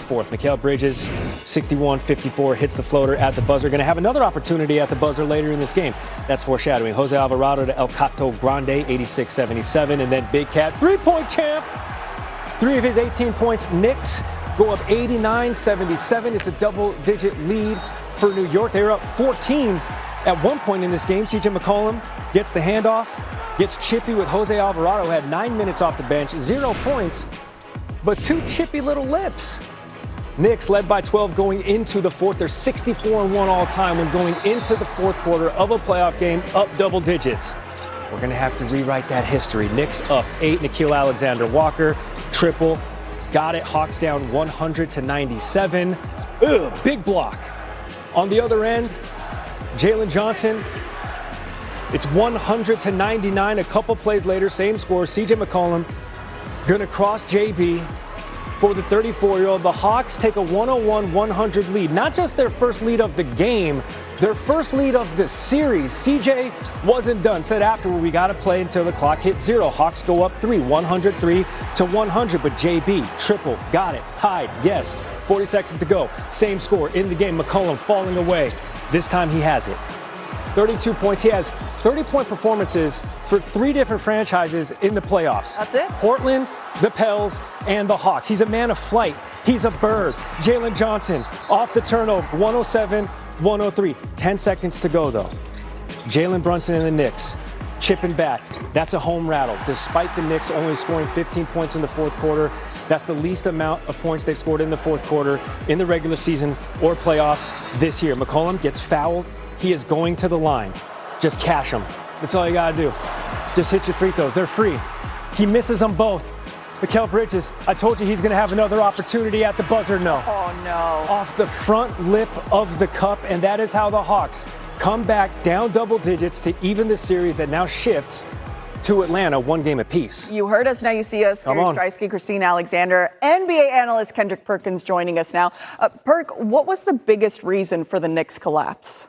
fourth. Mikal Bridges, 61-54, hits the floater at the buzzer. Going to have another opportunity at the buzzer later in this game. That's foreshadowing. Jose Alvarado to El Cato Grande, 86-77. And then Big Cat, three-point champ. 3 of his 18 points. Knicks go up 89-77. It's a double-digit lead for New York. They were up 14 at one point in this game. CJ McCollum gets the handoff, gets chippy with Jose Alvarado, who had 9 minutes off the bench, 0 points, but 2 chippy little lips. Knicks led by 12 going into the fourth. They're 64-1 all time when going into the fourth quarter of a playoff game, up double digits. We're going to have to rewrite that history. Knicks up 8. Nickeil Alexander-Walker, triple. Got it. Hawks down 100-97. Big block. On the other end, Jalen Johnson. It's 100-99. A couple plays later, same score. CJ McCollum going to cross JB for the 34-year-old. The Hawks take a 101-100 lead. Not just their first lead of the game, their first lead of the series. CJ wasn't done. Said afterward, we got to play until the clock hits 0. Hawks go up 3, 103-100. But JB, triple, got it, tied, yes. 40 seconds to go. Same score in the game. McCollum falling away. This time he has it. 32 points. He has 30-point performances for 3 different franchises in the playoffs. That's it? Portland, the Pels, and the Hawks. He's a man of flight. He's a bird. Jalen Johnson off the turnover, 107-103. 10 seconds to go, though. Jalen Brunson and the Knicks chipping back. That's a home rattle. Despite the Knicks only scoring 15 points in the fourth quarter, that's the least amount of points they've scored in the fourth quarter in the regular season or playoffs this year. McCollum gets fouled. He is going to the line. Just cash them. That's all you got to do. Just hit your free throws. They're free. He misses them both. Mikal Bridges, I told you he's going to have another opportunity at the buzzer. No. Oh, no. Off the front lip of the cup, and that is how the Hawks come back down double digits to even the series that now shifts to Atlanta, 1 game apiece. You heard us, now you see us. Gary Streisky, Christine Alexander, NBA analyst Kendrick Perkins joining us now. Perk, what was the biggest reason for the Knicks' collapse?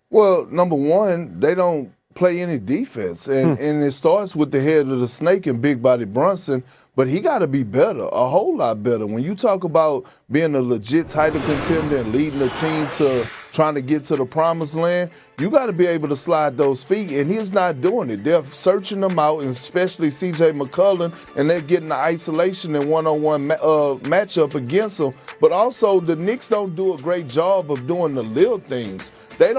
Well, number one, they don't play any defense. And it starts with the head of the snake and big body Brunson, but he got to be better, a whole lot better. When you talk about being a legit title contender and leading the team to trying to get to the promised land, you got to be able to slide those feet, and he's not doing it. They're searching them out, and especially C.J. McCollum, and they're getting the isolation and one-on-one matchup against him. But also, the Knicks don't do a great job of doing the little things. They're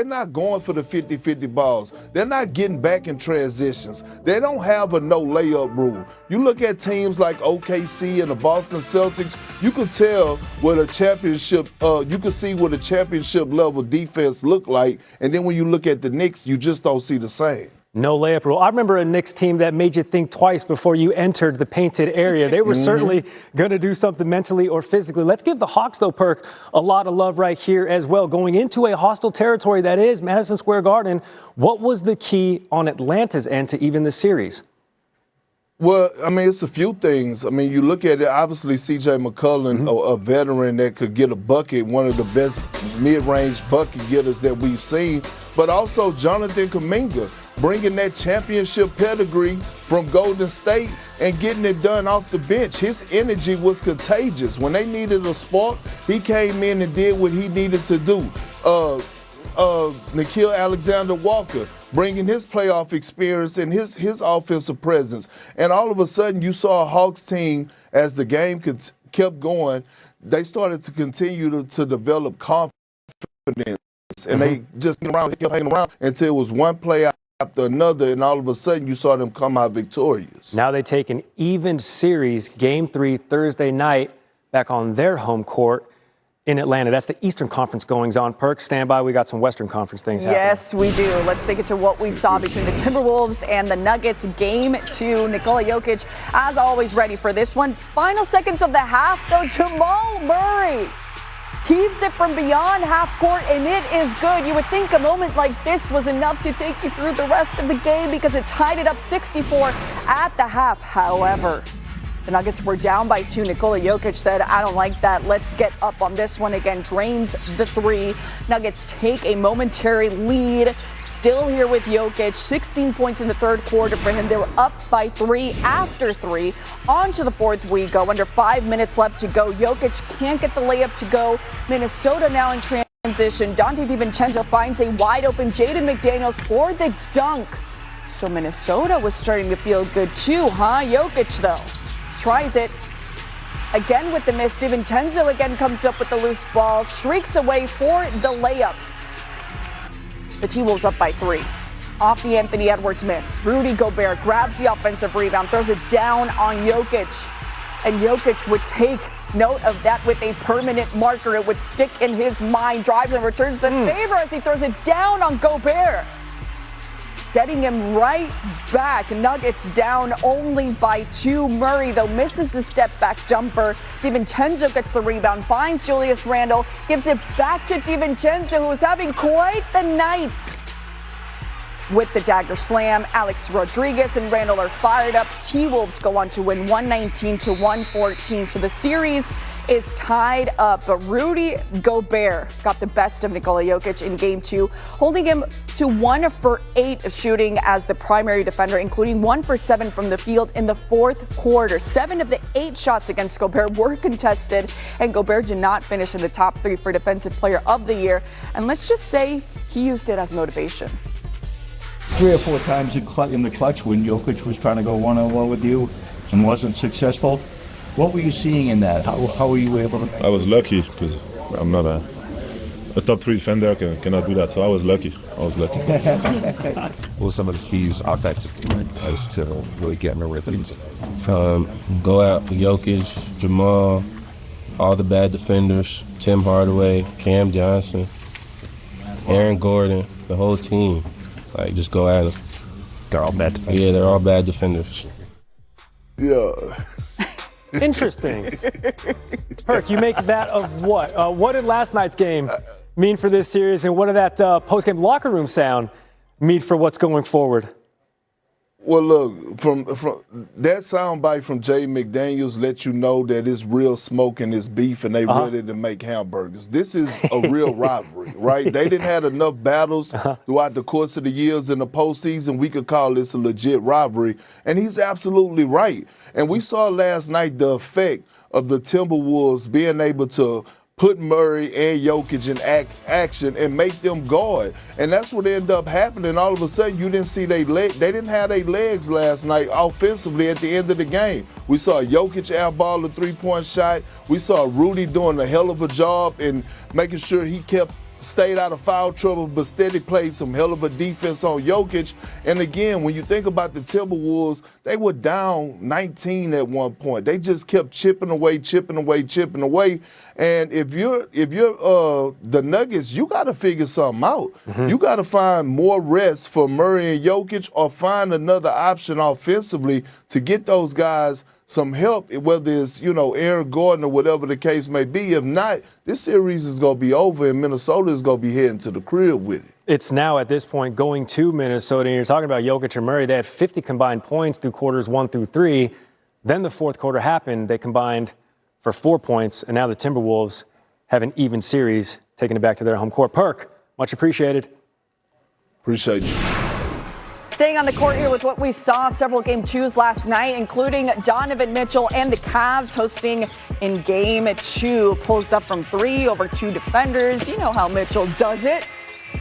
not going for the 50-50 balls. They're not getting back in transitions. They don't have a no layup rule. You look at teams like OKC and the Boston Celtics, you can tell what a championship, you can see what a championship level defense look like. And then when you look at the Knicks, you just don't see the same. No layup rule. I remember a Knicks team that made you think twice before you entered the painted area. They were certainly going to do something mentally or physically. Let's give the Hawks, though, Perk, a lot of love right here as well. Going into a hostile territory that is Madison Square Garden, what was the key on Atlanta's end to even the series? Well, I mean, it's a few things. I mean, you look at it, obviously C.J. McCollum, a veteran that could get a bucket, one of the best mid-range bucket getters that we've seen, but also Jonathan Kuminga, bringing that championship pedigree from Golden State and getting it done off the bench. His energy was contagious. When they needed a spark, he came in and did what he needed to do. Nickeil Alexander-Walker, bringing his playoff experience and his offensive presence. And all of a sudden, you saw a Hawks team, as the game kept going, they started to continue to develop confidence. And they just kept hanging around until it was one play after another, and all of a sudden you saw them come out victorious. Now they take an even series, Game 3, Thursday night, back on their home court in Atlanta. That's the Eastern Conference goings-on. Perk, stand by. We got some Western Conference things happening. Yes, we do. Let's take it to what we saw between the Timberwolves and the Nuggets. Game 2. Nikola Jokic, as always, ready for this one. Final seconds of the half, though. Jamal Murray heaves it from beyond half court, and it is good. You would think a moment like this was enough to take you through the rest of the game because it tied it up 64 at the half. However, The Nuggets were down by 2. Nikola Jokic said, I don't like that. Let's get up on this one again. Drains the 3. Nuggets take a momentary lead. Still here with Jokic. 16 points in the third quarter for him. They were up by 3 after 3. On to the fourth we go. Under 5 minutes left to go. Jokic can't get the layup to go. Minnesota now in transition. Dante DiVincenzo finds a wide open Jaden McDaniels for the dunk. So Minnesota was starting to feel good too, huh? Jokic, though, tries it. Again with the miss. DiVincenzo again comes up with the loose ball. Shrieks away for the layup. The T-Wolves up by 3. Off the Anthony Edwards miss. Rudy Gobert grabs the offensive rebound, throws it down on Jokic. And Jokic would take note of that with a permanent marker. It would stick in his mind. Drives and returns the favor as he throws it down on Gobert. Getting him right back. Nuggets down only by 2. Murray, though, misses the step-back jumper. DiVincenzo gets the rebound, finds Julius Randle, gives it back to DiVincenzo, who's having quite the night. With the dagger slam, Alex Rodriguez and Randle are fired up. T-Wolves go on to win 119-114. So the series is tied up. But Rudy Gobert got the best of Nikola Jokic in Game 2, holding him to 1 for 8 shooting as the primary defender, including 1 for 7 from the field in the fourth quarter. 7 of the 8 shots against Gobert were contested, and Gobert did not finish in the top 3 for Defensive Player of the Year. And let's just say he used it as motivation. 3 or 4 times in the clutch when Jokic was trying to go one-on-one with you and wasn't successful. What were you seeing in that? How were you able to? I was lucky because I'm not a top 3 defender. Cannot do that, so I was lucky. What were some of the keys offensively as to really getting a rhythm? Go out for Jokic, Jamal, all the bad defenders, Tim Hardaway, Cam Johnson, Aaron Gordon, the whole team. Like, just go at them. They're all bad defenders. Yeah, they're all bad defenders. Yeah. Interesting. Perk, you make that of what? What did last night's game mean for this series, and what did that post-game locker room sound mean for what's going forward? Well, look, from that soundbite from Jay McDaniels let you know that it's real smoke and it's beef and they ready to make hamburgers. This is a real rivalry, right? They didn't have enough battles throughout the course of the years in the postseason. We could call this a legit rivalry, and he's absolutely right. And we saw last night the effect of the Timberwolves being able to put Murray and Jokic in action and make them guard. And that's what ended up happening. All of a sudden, you didn't see they didn't have their legs last night offensively at the end of the game. We saw Jokic airball the three-point shot. We saw Rudy doing a hell of a job in making sure he stayed out of foul trouble, but steady played some hell of a defense on Jokic. And again, when you think about the Timberwolves, they were down 19 at one point. They just kept chipping away. And if you're the Nuggets, you got to figure something out. You got to find more rest for Murray and Jokic, or find another option offensively to get those guys some help, whether it's, Aaron Gordon or whatever the case may be. If not, this series is going to be over, and Minnesota is going to be heading to the crib with it. It's now, at this point, going to Minnesota. And you're talking about Jokic and Murray. They had 50 combined points through quarters 1 through 3. Then the fourth quarter happened. They combined for 4 points, and now the Timberwolves have an even series, taking it back to their home court. Perk, much appreciated. Appreciate you. Staying on the court here with what we saw several Game 2s last night, including Donovan Mitchell and the Cavs hosting in Game 2. Pulls up from 3 over 2 defenders. You know how Mitchell does it.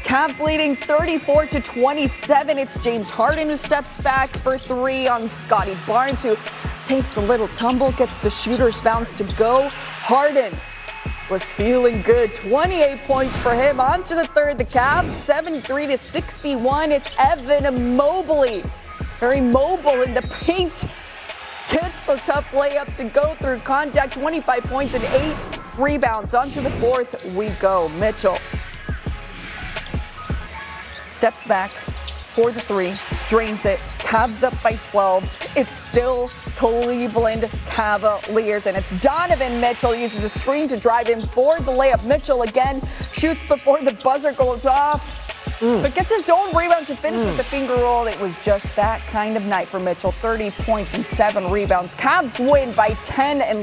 Cavs leading 34-27. It's James Harden who steps back for 3 on Scotty Barnes, who takes a little tumble, gets the shooter's bounce to go. Harden was feeling good. 28 points for him. On to the third. The Cavs 73-61. It's Evan Mobley, very mobile in the paint. Gets the tough layup to go through contact. 25 points and 8 rebounds. On to the fourth we go. Mitchell steps back for the 3, drains it. Cavs up by 12. It's still Cleveland Cavaliers, and it's Donovan Mitchell uses the screen to drive in for the layup. Mitchell again shoots before the buzzer goes off. but gets his own rebound to finish with the finger roll. It was just that kind of night for Mitchell. 30 points and 7 rebounds. Cavs win by 10 and